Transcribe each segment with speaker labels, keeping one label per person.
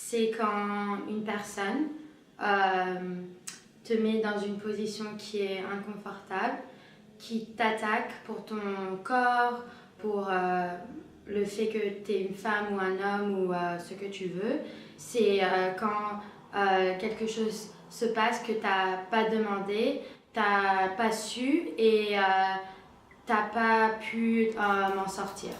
Speaker 1: c'est quand une personne te met dans une position qui est inconfortable, qui t'attaque pour ton corps, pour le fait que tu es une femme ou un homme ou ce que tu veux. C'est quand quelque chose se passe que tu n'as pas demandé, tu n'as pas su et tu n'as pas pu m'en sortir.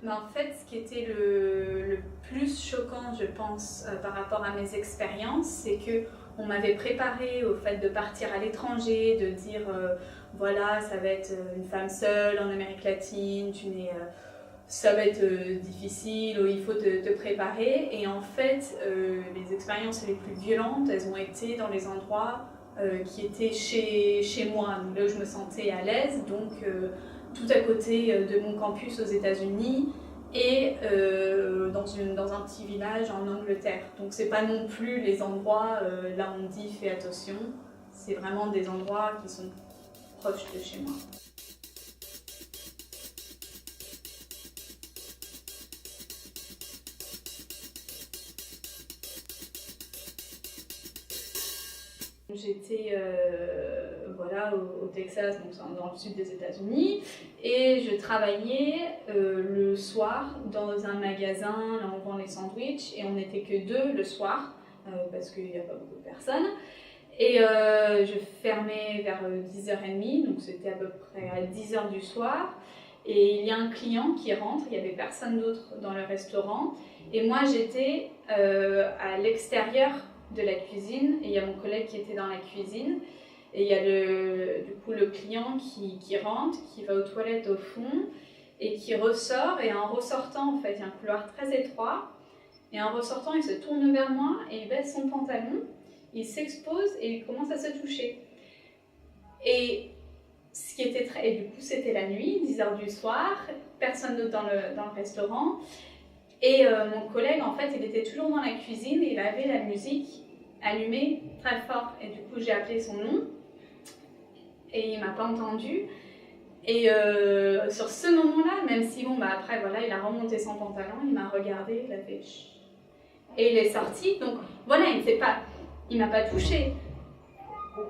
Speaker 2: Mais en fait, ce qui était le plus choquant, je pense, par rapport à mes expériences, c'est qu'on m'avait préparé au fait de partir à l'étranger, de dire voilà, ça va être une femme seule en Amérique latine, ça va être difficile, il faut te préparer. Et en fait, les expériences les plus violentes, elles ont été dans les endroits qui étaient chez moi, donc là où je me sentais à l'aise. Donc, tout à côté de mon campus aux États-Unis et dans un petit village en Angleterre. Donc c'est pas non plus les endroits, là on dit fais attention, c'est vraiment des endroits qui sont proches de chez moi. J'étais voilà, au Texas, donc dans le sud des États-Unis, et je travaillais le soir dans un magasin, là on vend les sandwichs, et on n'était que deux le soir, parce qu'il n'y a pas beaucoup de personnes. Et je fermais vers 10h30, donc c'était à peu près à 10h du soir. Et il y a un client qui rentre, il n'y avait personne d'autre dans le restaurant, et moi j'étais à l'extérieur de la cuisine, et il y a mon collègue qui était dans la cuisine, et il y a du coup le client qui rentre, qui va aux toilettes au fond, et qui ressort, et en ressortant, en fait, il y a un couloir très étroit, et en ressortant, il se tourne vers moi, et il baisse son pantalon, il s'expose, et il commence à se toucher. Et ce qui était et du coup, c'était la nuit, 10h du soir, personne d'autre dans le restaurant, et mon collègue, en fait, il était toujours dans la cuisine et il avait la musique allumée très fort. Et du coup, j'ai appelé son nom et il m'a pas entendu. Et sur ce moment-là, même si bon, après, voilà, il a remonté son pantalon, il m'a regardé, il a fait chut. Et il est sorti. Donc voilà, il m'a pas touché.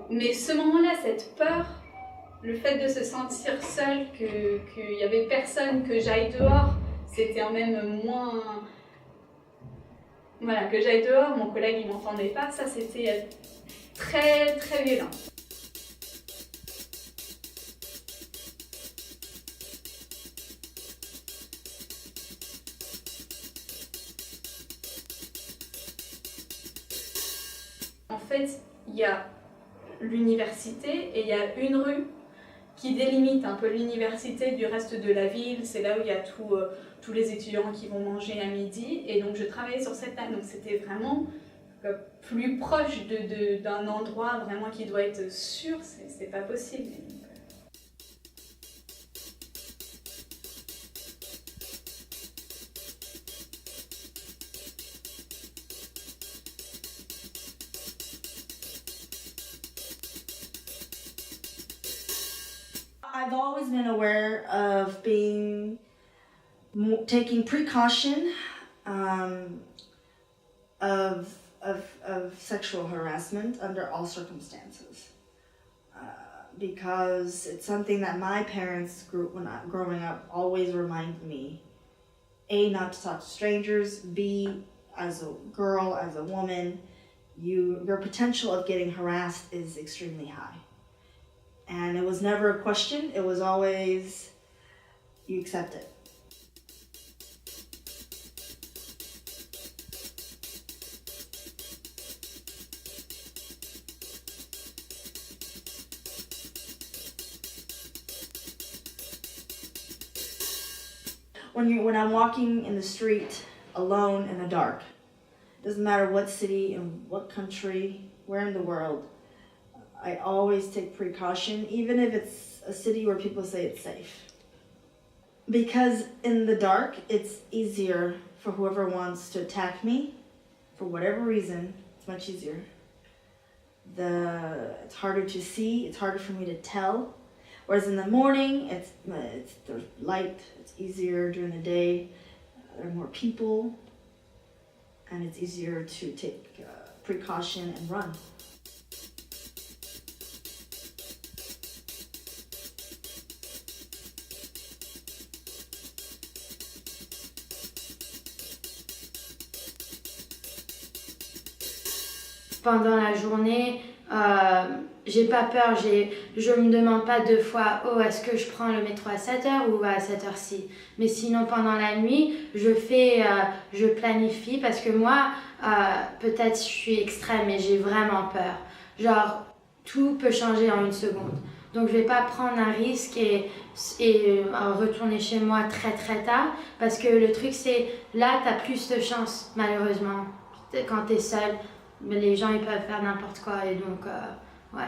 Speaker 2: Mais ce moment-là, cette peur, le fait de se sentir seul, qu'il y avait personne, que j'aille dehors, c'était en même moins... Voilà, que j'aille dehors, mon collègue il m'entendait pas, ça c'était très très violent. En fait, il y a l'université et il y a une rue qui délimite un peu l'université du reste de la ville. C'est là où il y a tous les étudiants qui vont manger à midi. Et donc je travaillais sur cette table. Donc c'était vraiment plus proche d'un endroit vraiment qui doit être sûr. C'est pas possible.
Speaker 3: I've always been aware of taking precaution of sexual harassment under all circumstances, because it's something that my parents growing up always reminded me: A, not to talk to strangers; B, as a girl, as a woman, your potential of getting harassed is extremely high. And it was never a question, it was always, you accept it. When I'm walking in the street alone in the dark, doesn't matter what city and what country, where in the world, I always take precaution, even if it's a city where people say it's safe. Because in the dark, it's easier for whoever wants to attack me, for whatever reason, it's much easier. It's harder to see, it's harder for me to tell. Whereas in the morning, there's light, it's easier during the day, there are more people, and it's easier to take precaution and run.
Speaker 1: Pendant la journée, j'ai pas peur, je me demande pas deux fois, oh, est-ce que je prends le métro à 7h ou à cette heure-ci. Mais sinon, pendant la nuit, je planifie parce que moi, peut-être je suis extrême, mais j'ai vraiment peur. Genre, tout peut changer en une seconde. Donc, je vais pas prendre un risque et retourner chez moi très très tard parce que le truc, c'est là, t'as plus de chance, malheureusement, quand t'es seule. Mais les gens ils peuvent faire n'importe quoi et donc ouais.